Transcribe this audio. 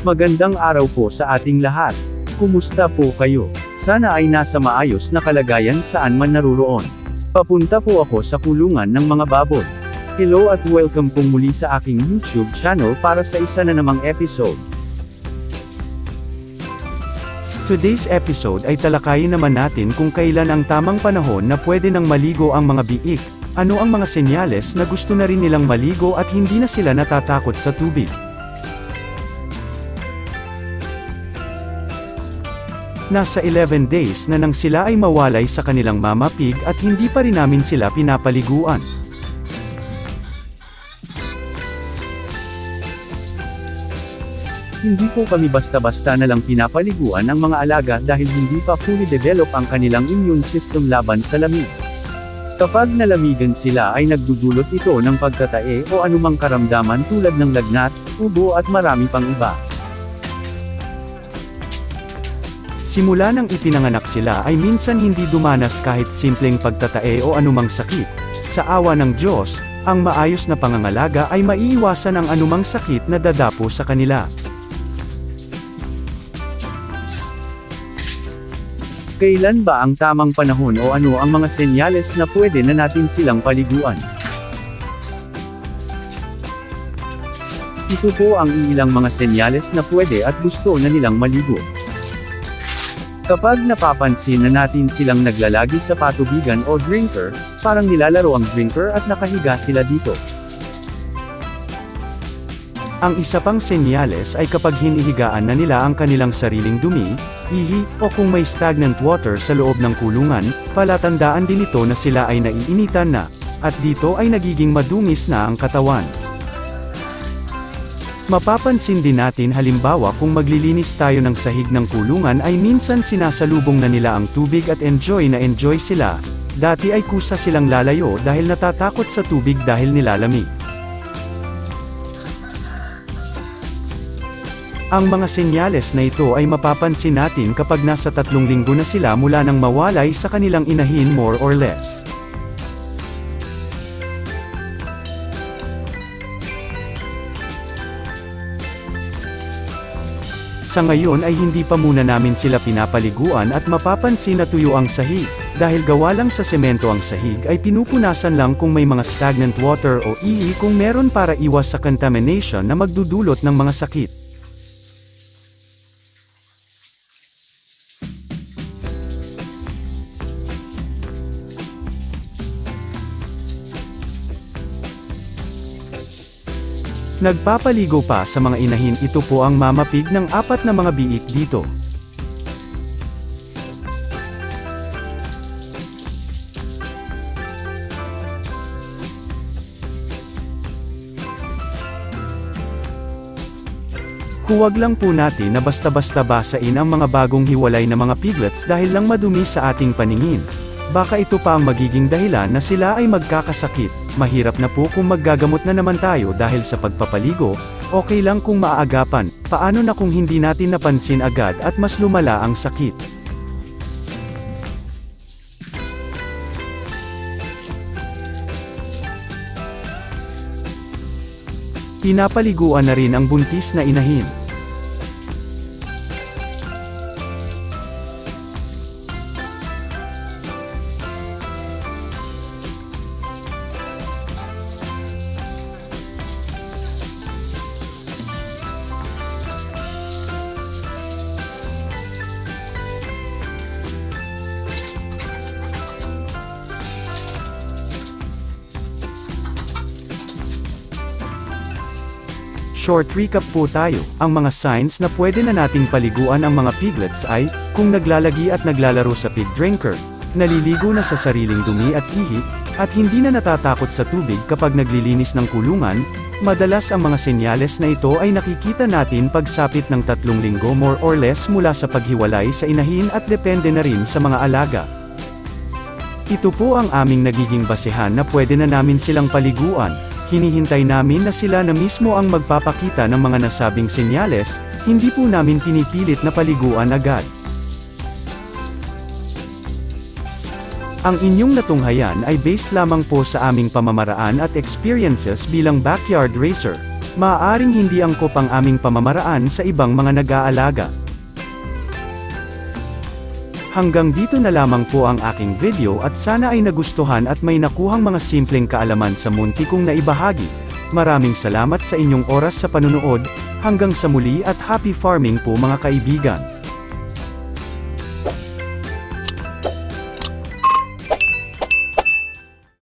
Magandang araw po sa ating lahat. Kumusta po kayo? Sana ay nasa maayos na kalagayan saan man naruroon. Papunta po ako sa kulungan ng mga baboy. Hello at welcome pong muli sa aking YouTube channel para sa isa na namang episode. Today's episode ay talakayin naman natin kung kailan ang tamang panahon na pwede nang maligo ang mga biik. Ano ang mga senyales na gusto na rin nilang maligo at hindi na sila natatakot sa tubig? Nasa 11 days na nang sila ay mawalay sa kanilang mama pig at hindi pa rin namin sila pinapaliguan. Hindi po kami basta-basta na lang pinapaliguan ang mga alaga dahil hindi pa fully develop ang kanilang immune system laban sa lamig. Kapag nalamigan sila ay nagdudulot ito ng pagtatae o anumang karamdaman tulad ng lagnat, ubo at marami pang iba. Simula nang ipinanganak sila ay minsan hindi dumanas kahit simpleng pagtatae o anumang sakit. Sa awa ng Diyos, ang maayos na pangangalaga ay maiiwasan ang anumang sakit na dadapo sa kanila. Kailan ba ang tamang panahon o ano ang mga senyales na pwede na natin silang paliguan? Ito po ang ilang mga senyales na pwede at gusto na nilang maligo. Kapag napapansin na natin silang naglalagi sa patubigan o drinker, parang nilalaro ang drinker at nakahiga sila dito. Ang isa pang senyales ay kapag hinihigaan na nila ang kanilang sariling dumi, ihi, o kung may stagnant water sa loob ng kulungan, palatandaan din ito na sila ay naiinitan na, at dito ay nagiging madungis na ang katawan. Mapapansin din natin halimbawa kung maglilinis tayo ng sahig ng kulungan ay minsan sinasalubong na nila ang tubig at enjoy sila, dati ay kusa silang lalayo dahil natatakot sa tubig dahil nilalamig. Ang mga senyales na ito ay mapapansin natin kapag nasa 3 linggo na sila mula nang mawalay sa kanilang inahin more or less. Sa ngayon ay hindi pa muna namin sila pinapaliguan at mapapansin na tuyo ang sahig. Dahil gawa lang sa semento ang sahig ay pinupunasan lang kung may mga stagnant water o ihi kung meron para iwas sa contamination na magdudulot ng mga sakit. Nagpapaligo pa sa mga inahin. Ito po ang mama pig ng 4 na mga biik dito. Huwag lang po natin na basta-basta basain ang mga bagong hiwalay na mga piglets dahil lang madumi sa ating paningin. Baka ito pa ang magiging dahilan na sila ay magkakasakit. Mahirap na po kung maggagamot na naman tayo dahil sa pagpapaligo, okay lang kung maaagapan, paano na kung hindi natin napansin agad at mas lumala ang sakit? Pinapaliguan na rin ang buntis na inahin. Short recap po tayo, ang mga signs na pwede na nating paliguan ang mga piglets ay, kung naglalagi at naglalaro sa pig drinker, naliligo na sa sariling dumi at ihi, at hindi na natatakot sa tubig kapag naglilinis ng kulungan. Madalas ang mga senyales na ito ay nakikita natin pagsapit ng 3 linggo more or less mula sa paghiwalay sa inahin at depende na rin sa mga alaga. Ito po ang aming nagiging basehan na pwede na namin silang paliguan. Hinihintay namin na sila na mismo ang magpapakita ng mga nasabing senyales, hindi po namin pinipilit na paliguan agad. Ang inyong natunghayan ay based lamang po sa aming pamamaraan at experiences bilang backyard racer. Maaaring hindi angkop ang aming pamamaraan sa ibang mga nag-aalaga. Hanggang dito na lamang po ang aking video at sana ay nagustuhan at may nakuhang mga simpleng kaalaman sa munti kong naibahagi. Maraming salamat sa inyong oras sa panunood, hanggang sa muli at happy farming po mga kaibigan.